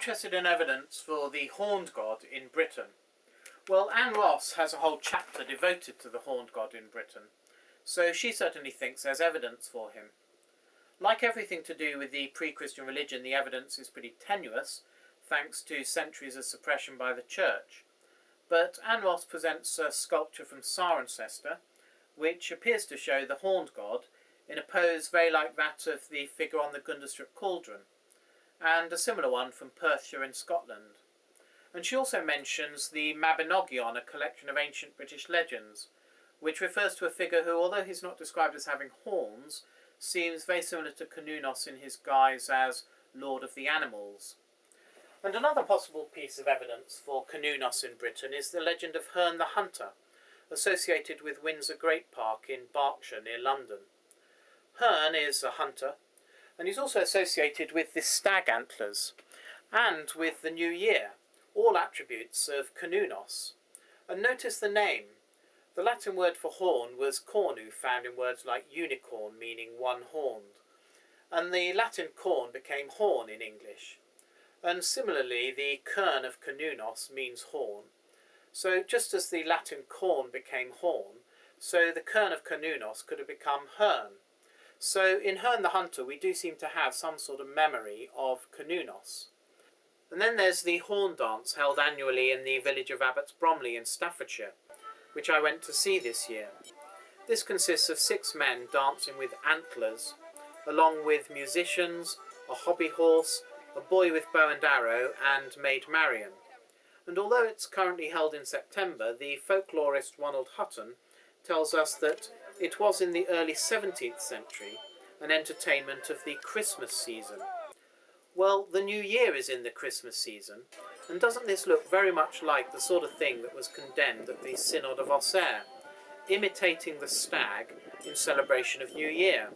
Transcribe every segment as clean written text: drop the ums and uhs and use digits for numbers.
interested in evidence for the horned god in Britain. Well, Anne Ross has a whole chapter devoted to the horned god in Britain, so she certainly thinks there's evidence for him. Like everything to do with the pre-Christian religion, the evidence is pretty tenuous, thanks to centuries of suppression by the church. But Anne Ross presents a sculpture from Cirencester, which appears to show the horned god in a pose very like that of the figure on the Gundestrup cauldron, and a similar one from Perthshire in Scotland. And she also mentions the Mabinogion, a collection of ancient British legends, which refers to a figure who, although he's not described as having horns, seems very similar to Cernunnos in his guise as Lord of the Animals. And another possible piece of evidence for Cernunnos in Britain is the legend of Herne the Hunter, associated with Windsor Great Park in Berkshire near London. Herne is a hunter, and he's also associated with the stag antlers, and with the new year, all attributes of Cernunnos. And notice the name. The Latin word for horn was cornu, found in words like unicorn, meaning one-horned. And the Latin corn became horn in English. And similarly, the kern of Cernunnos means horn. So just as the Latin corn became horn, so the kern of Cernunnos could have become Herne. So in Herne the Hunter we do seem to have some sort of memory of Cernunnos. And then there's the horn dance held annually in the village of Abbots Bromley in Staffordshire, which I went to see this year. This consists of 6 men dancing with antlers, along with musicians, a hobby horse, a boy with bow and arrow, and Maid Marian. And although it's currently held in September, the folklorist Ronald Hutton tells us that it was in the early 17th century an entertainment of the Christmas season. Well, the new year is in the Christmas season, and doesn't this look very much like the sort of thing that was condemned at the Synod of Auxerre, imitating the stag in celebration of New Year?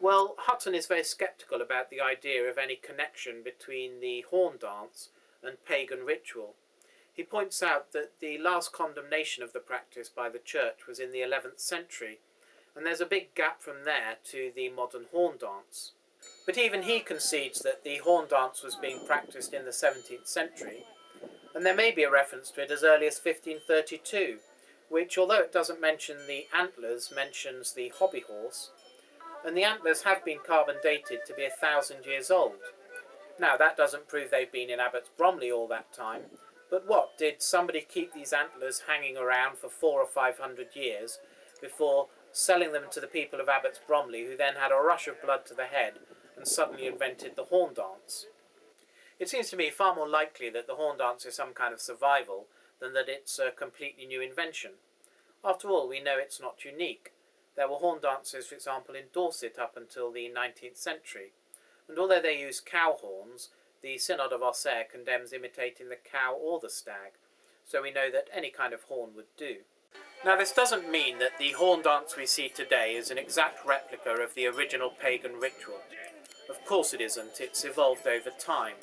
Well, Hutton is very sceptical about the idea of any connection between the horn dance and pagan ritual. He points out that the last condemnation of the practice by the church was in the 11th century, and there's a big gap from there to the modern horn dance. But even he concedes that the horn dance was being practised in the 17th century, and there may be a reference to it as early as 1532, which, although it doesn't mention the antlers, mentions the hobby horse, and the antlers have been carbon dated to be 1,000 years old. Now, that doesn't prove they've been in Abbots Bromley all that time, but what, did somebody keep these antlers hanging around for 400 or 500 years before selling them to the people of Abbots Bromley, who then had a rush of blood to the head and suddenly invented the horn dance? It seems to me far more likely that the horn dance is some kind of survival than that it's a completely new invention. After all, we know it's not unique. There were horn dances, for example, in Dorset up until the 19th century, and although they use cow horns, the Synod of Auxerre condemns imitating the cow or the stag, so we know that any kind of horn would do. Now, this doesn't mean that the horn dance we see today is an exact replica of the original pagan ritual. Of course it isn't, it's evolved over time.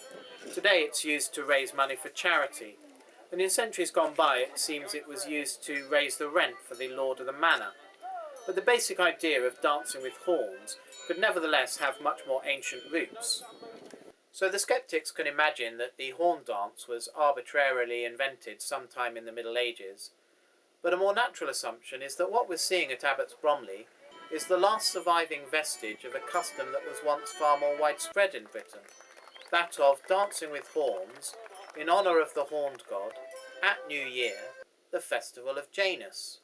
Today it's used to raise money for charity, and in centuries gone by it seems it was used to raise the rent for the lord of the manor. But the basic idea of dancing with horns could nevertheless have much more ancient roots. So the skeptics can imagine that the horn dance was arbitrarily invented sometime in the Middle Ages, but a more natural assumption is that what we're seeing at Abbots Bromley is the last surviving vestige of a custom that was once far more widespread in Britain, that of dancing with horns in honour of the horned god at New Year, the festival of Janus.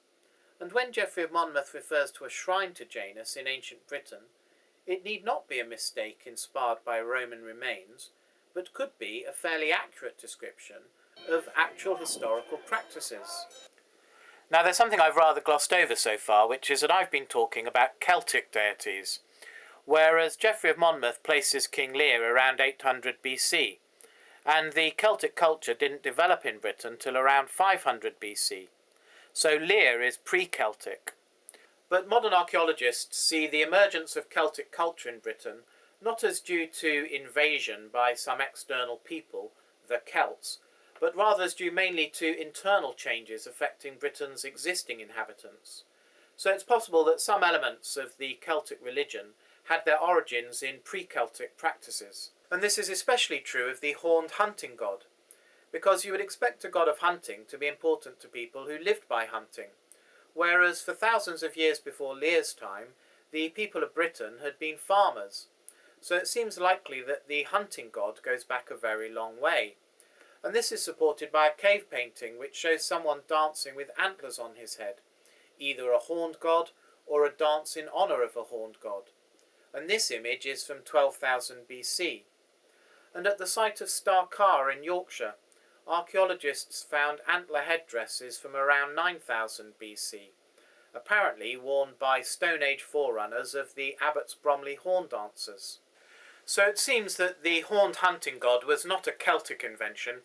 And when Geoffrey of Monmouth refers to a shrine to Janus in ancient Britain, it need not be a mistake inspired by Roman remains, but could be a fairly accurate description of actual historical practices. Now, there's something I've rather glossed over so far, which is that I've been talking about Celtic deities, whereas Geoffrey of Monmouth places King Lear around 800 BC, and the Celtic culture didn't develop in Britain till around 500 BC. So Lear is pre-Celtic. But modern archaeologists see the emergence of Celtic culture in Britain not as due to invasion by some external people, the Celts, but rather as due mainly to internal changes affecting Britain's existing inhabitants. So it's possible that some elements of the Celtic religion had their origins in pre-Celtic practices. And this is especially true of the horned hunting god, because you would expect a god of hunting to be important to people who lived by hunting, whereas for thousands of years before Lear's time, the people of Britain had been farmers. So it seems likely that the hunting god goes back a very long way. And this is supported by a cave painting which shows someone dancing with antlers on his head, either a horned god or a dance in honour of a horned god. And this image is from 12,000 BC. And at the site of Starcar in Yorkshire, archaeologists found antler headdresses from around 9000 BC, apparently worn by Stone Age forerunners of the Abbots Bromley horn dancers. So it seems that the horned hunting god was not a Celtic invention,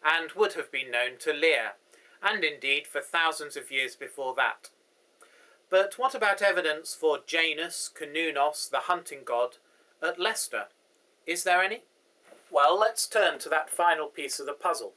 and would have been known to Lear, and indeed for thousands of years before that. But what about evidence for Janus, Cernunnos, the hunting god, at Leicester? Is there any? Well, let's turn to that final piece of the puzzle.